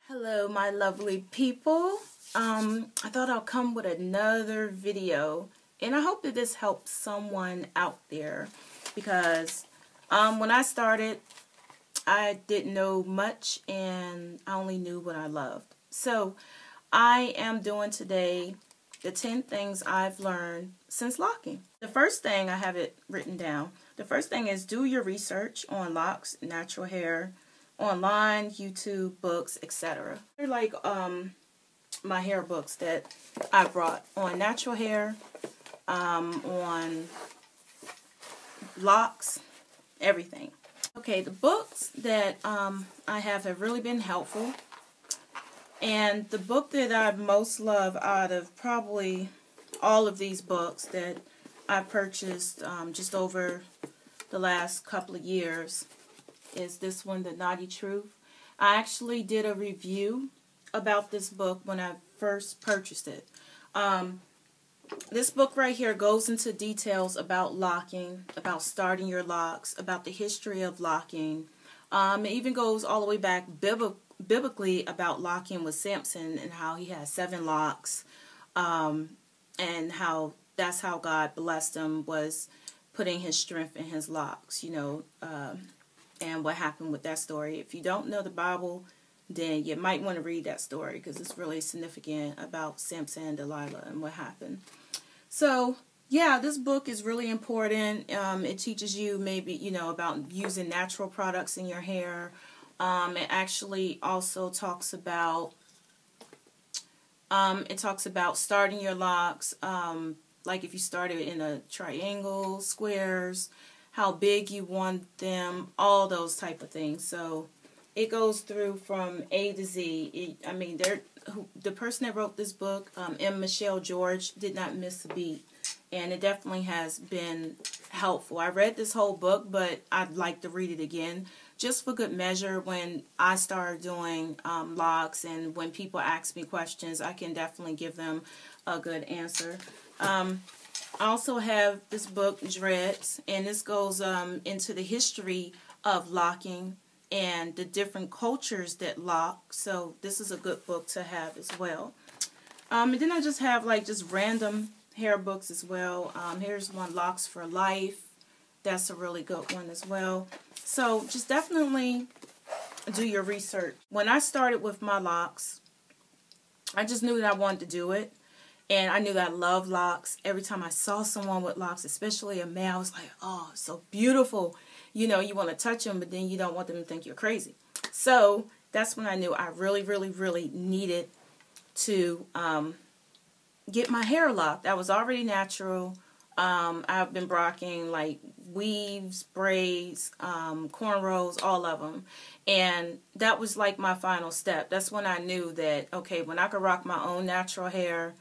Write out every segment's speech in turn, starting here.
Hello, my lovely people. I thought I'll come with another video, and I hope that this helps someone out there because when I started, I didn't know much and I only knew what I loved. So I am doing today the 10 things I've learned since locking. The first thing, I have it written down. The first thing is do your research on locks, natural hair, online, YouTube, books, etc. They're like my hair books that I brought on natural hair, on locks, everything. Okay, the books that I have really been helpful. And the book that I most love out of probably all of these books that I purchased just over the last couple of years is this one, The Naughty Truth. I actually did a review about this book when I first purchased it. This book right here goes into details about locking, about starting your locks, about the history of locking. It even goes all the way back biblically about locking with Samson and how he had 7 locks, and how that's how God blessed him, was putting his strength in his locks, you know, and what happened with that story. If you don't know the Bible, then you might want to read that story because it's really significant about Samson and Delilah and what happened. So, yeah, this book is really important. It teaches you maybe, you know, about using natural products in your hair. It actually also talks about starting your locks, like if you started in a triangle, squares, how big you want them, all those type of things. So it goes through from A to Z. The person that wrote this book, M. Michelle George, did not miss a beat. And it definitely has been helpful. I read this whole book, but I'd like to read it again, just for good measure. When I start doing locks and when people ask me questions, I can definitely give them a good answer. I also have this book, Dreads, and this goes into the history of locking and the different cultures that lock. So this is a good book to have as well. And then I just have like just random hair books as well. Here's one, Locs for Life. That's a really good one as well. So just definitely do your research. When I started with my locks, I just knew that I wanted to do it. And I knew that I love locks. Every time I saw someone with locks, especially a male, I was like, oh, so beautiful. You know, you want to touch them, but then you don't want them to think you're crazy. So that's when I knew I really, really, really needed to get my hair locked. I was already natural. I've been rocking like weaves, braids, cornrows, all of them. And that was like my final step. That's when I knew that, okay, when I could rock my own natural hair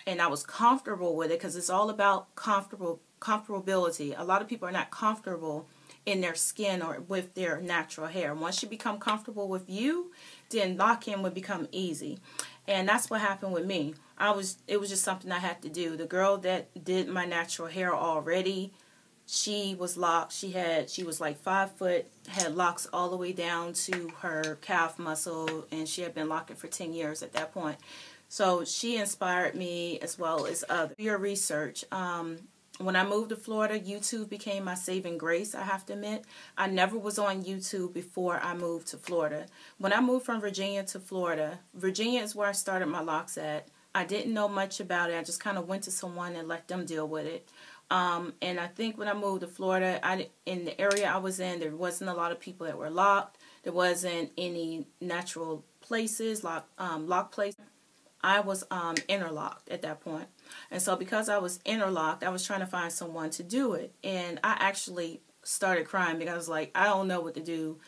and I was comfortable with it, because it's all about comfortability. A lot of people are not comfortable in their skin or with their natural hair. Once you become comfortable with you, then locking would become easy. And that's what happened with me. It was just something I had to do. The girl that did my natural hair already, she was locked. She was like 5 foot, had locks all the way down to her calf muscle, and she had been locking for 10 years at that point. So she inspired me as well as others. Your research. When I moved to Florida, YouTube became my saving grace, I have to admit. I never was on YouTube before I moved to Florida. When I moved from Virginia to Florida, Virginia is where I started my locks at. I didn't know much about it. I just kind of went to someone and let them deal with it. And I think when I moved to Florida, in the area I was in, there wasn't a lot of people that were locked. There wasn't any natural places, lock places. I was interlocked at that point. And so because I was interlocked, I was trying to find someone to do it. And I actually started crying because I was like, I don't know what to do.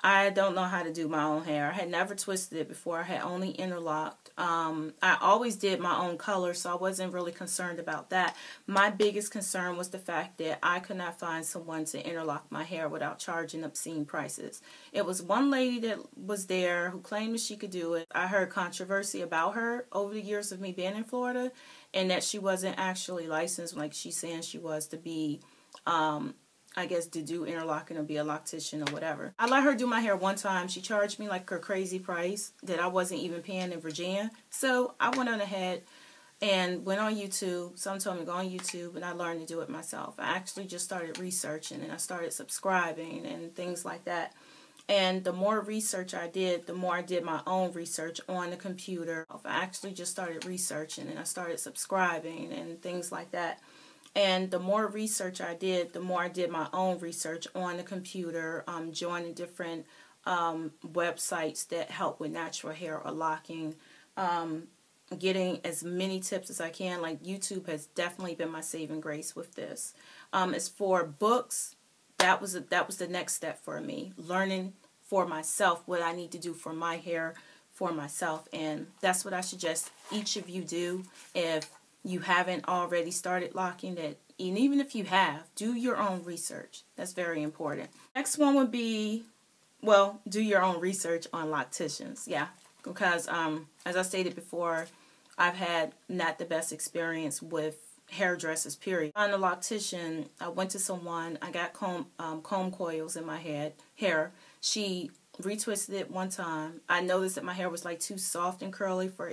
I don't know how to do my own hair. I had never twisted it before. I had only interlocked. I always did my own color, so I wasn't really concerned about that. My biggest concern was the fact that I could not find someone to interlock my hair without charging obscene prices. It was one lady that was there who claimed that she could do it. I heard controversy about her over the years of me being in Florida, and that she wasn't actually licensed like she's saying she was to be I guess, to do interlocking or be a loctician or whatever. I let her do my hair one time. She charged me like her crazy price that I wasn't even paying in Virginia. So I went on ahead and went on YouTube. Someone told me to go on YouTube, and I learned to do it myself. I actually just started researching, and I started subscribing and things like that. And the more research I did, the more I did my own research on the computer. I actually just started researching, and I started subscribing and things like that. And the more research I did, the more I did my own research on the computer, joining different websites that help with natural hair or locking, getting as many tips as I can. Like YouTube has definitely been my saving grace with this. As for books, that was the next step for me, learning for myself what I need to do for my hair for myself. And that's what I suggest each of you do if you haven't already started locking it. And even if you have, do your own research. That's very important. Next one would be, well, do your own research on locticians. Yeah, because as I stated before, I've had not the best experience with hairdressers, period. On a loctician, I went to someone, I got comb coils in my hair. She retwisted it one time. I noticed that my hair was like too soft and curly for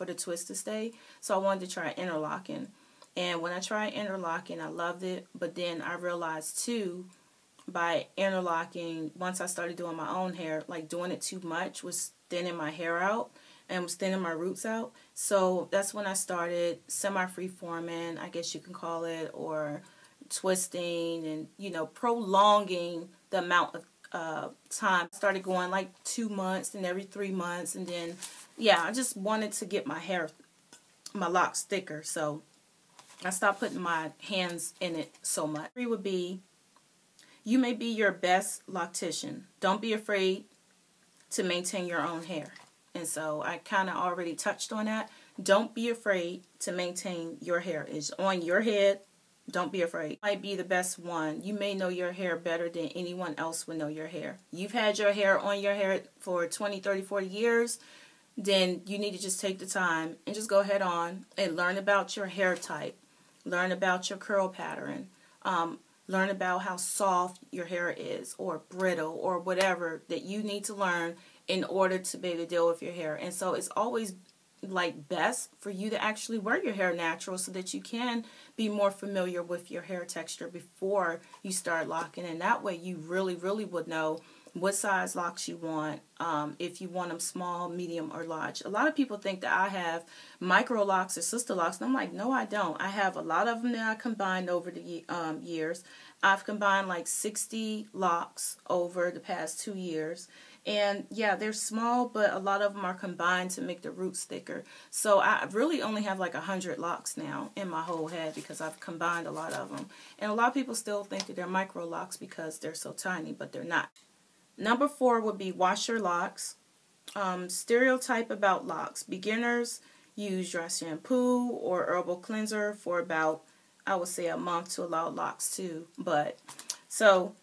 the twist to stay, so I wanted to try interlocking. And when I tried interlocking, I loved it, but then I realized too, by interlocking, once I started doing my own hair, like doing it too much was thinning my hair out and was thinning my roots out. So that's when I started semi-free-forming, I guess you can call it, or twisting and, you know, prolonging the amount of time. I started going like 2 months and every 3 months, and then yeah, I just wanted to get my locks thicker, so I stopped putting my hands in it so much. 3 would be, you may be your best loctician. Don't be afraid to maintain your own hair. And so I kind of already touched on that. Don't be afraid to maintain your hair. It's on your head. Don't be afraid. You might be the best one. You may know your hair better than anyone else would know your hair. You've had your hair on your hair for 20, 30, 40 years. Then you need to just take the time and just go ahead on and learn about your hair type. Learn about your curl pattern. Learn about how soft your hair is, or brittle, or whatever that you need to learn in order to be able to deal with your hair. And so it's always like best for you to actually wear your hair natural so that you can be more familiar with your hair texture before you start locking. And that way you really, really would know what size locks you want, if you want them small, medium, or large. A lot of people think that I have micro locks or sister locks, and I'm like, no, I don't. I have a lot of them that I combined over the years. I've combined like 60 locks over the past 2 years. And yeah, they're small, but a lot of them are combined to make the roots thicker. So I really only have like 100 locks now in my whole head because I've combined a lot of them. And a lot of people still think that they're micro locks because they're so tiny, but they're not. Number 4 would be wash your locks. Stereotype about locks. Beginners use dry shampoo or herbal cleanser for about, I would say, a month to allow locks to bud. So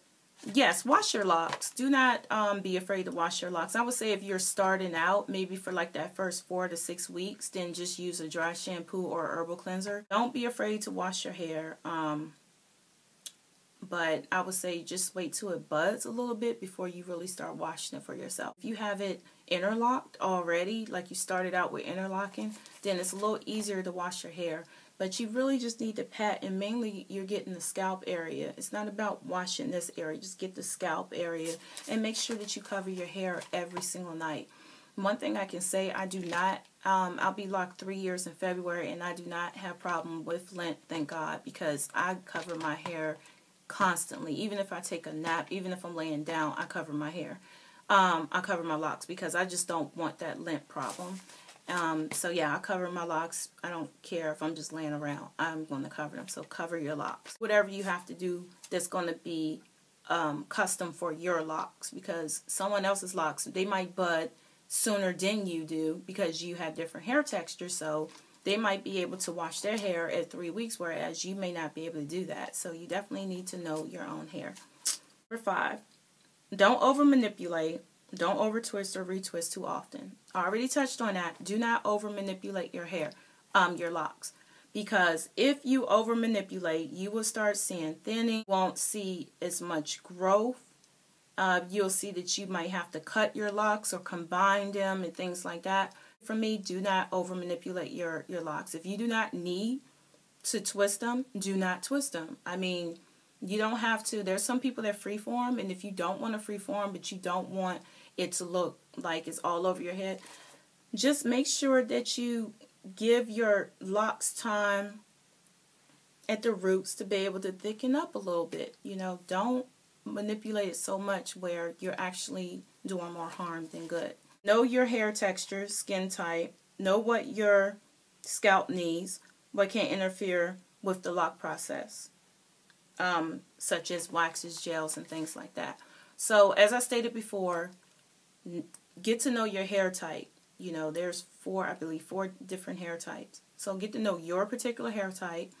yes, wash your locks. Do not be afraid to wash your locks. I would say if you're starting out, maybe for like that first 4 to 6 weeks, then just use a dry shampoo or herbal cleanser. Don't be afraid to wash your hair. But I would say just wait till it buds a little bit before you really start washing it for yourself. If you have it interlocked already, like you started out with interlocking, then it's a little easier to wash your hair. But you really just need to pat, and mainly you're getting the scalp area. It's not about washing this area. Just get the scalp area and make sure that you cover your hair every single night. One thing I can say, I do not, I'll be locked 3 years in February, and I do not have problem with lint, thank God, because I cover my hair constantly. Even if I take a nap, even if I'm laying down, I cover my hair. I cover my locks because I just don't want that lint problem. So yeah, I cover my locks. I don't care if I'm just laying around. I'm going to cover them. So cover your locks. Whatever you have to do that's going to be custom for your locks, because someone else's locks, they might bud sooner than you do because you have different hair textures. So they might be able to wash their hair at 3 weeks, whereas you may not be able to do that. So you definitely need to know your own hair. Number 5, don't over manipulate. Don't over twist or retwist too often. I already touched on that. Do not over manipulate your hair, your locks. Because if you over manipulate, you will start seeing thinning, won't see as much growth. You'll see that you might have to cut your locks or combine them and things like that. For me, do not over manipulate your locks. If you do not need to twist them, do not twist them. I mean, you don't have to. There's some people that freeform, and if you don't want to freeform, but you don't want it to look like it's all over your head, just make sure that you give your locks time at the roots to be able to thicken up a little bit. You know, don't manipulate it so much where you're actually doing more harm than good. Know your hair texture, skin type. Know what your scalp needs, what can interfere with the lock process, such as waxes, gels, and things like that. So, as I stated before, get to know your hair type. You know, there's I believe four different hair types. So get to know your particular hair type.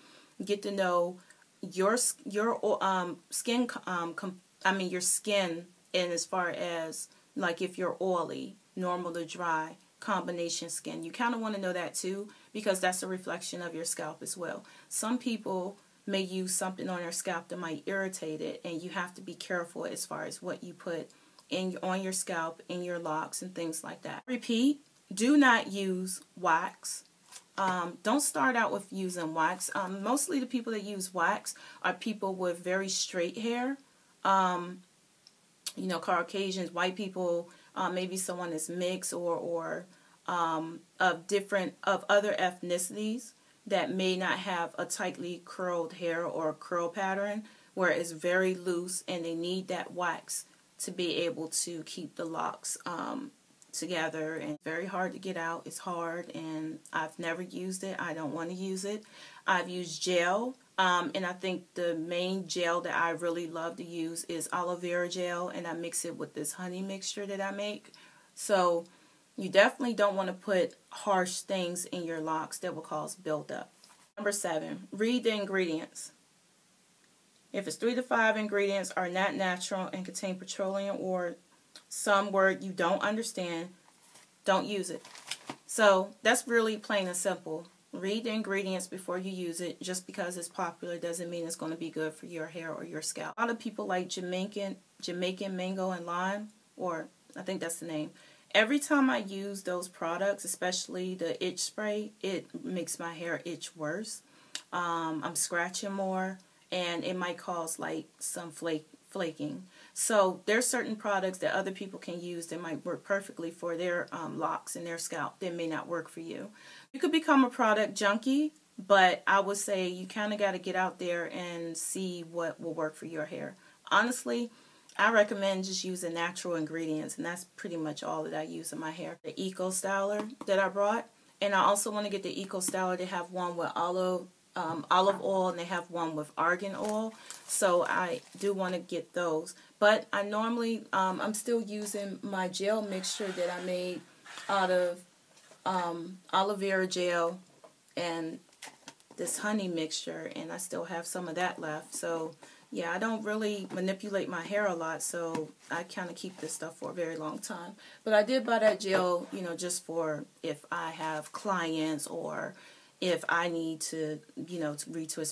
Get to know your skin. Your skin, and as far as like if you're oily, normal to dry, combination skin. You kind of want to know that too, because that's a reflection of your scalp as well. Some people may use something on their scalp that might irritate it, and you have to be careful as far as what you put on your scalp, in your locks, and things like that. Repeat. Do not use wax. Don't start out with using wax. Mostly the people that use wax are people with very straight hair. You know, Caucasians, white people, maybe someone that's mixed or of other ethnicities that may not have a tightly curled hair or a curl pattern where it's very loose, and they need that wax to be able to keep the locks together. And very hard to get out. It's hard, and I've never used it. I don't want to use it. I've used gel, and I think the main gel that I really love to use is Aloe Vera Gel, and I mix it with this honey mixture that I make. So you definitely don't want to put harsh things in your locks that will cause buildup. Number 7, read the ingredients. If it's 3 to 5 ingredients are not natural and contain petroleum or some word you don't understand, don't use it. So that's really plain and simple. Read the ingredients before you use it. Just because it's popular doesn't mean it's going to be good for your hair or your scalp. A lot of people like Jamaican mango and lime, or I think that's the name. Every time I use those products, especially the itch spray, it makes my hair itch worse. I'm scratching more, and it might cause like some flaking. So there's certain products that other people can use that might work perfectly for their locks and their scalp that may not work for you. You could become a product junkie, but I would say you kind of got to get out there and see what will work for your hair. Honestly, I recommend just using natural ingredients, and that's pretty much all that I use in my hair. The Eco Styler that I brought, and I also want to get the Eco Styler. They have one with olive oil, and they have one with argan oil, so I do want to get those. But I normally, I'm still using my gel mixture that I made out of aloe vera gel and this honey mixture, and I still have some of that left. So yeah, I don't really manipulate my hair a lot, so I kind of keep this stuff for a very long time. But I did buy that gel, you know, just for if I have clients or if I need to, you know, to retwist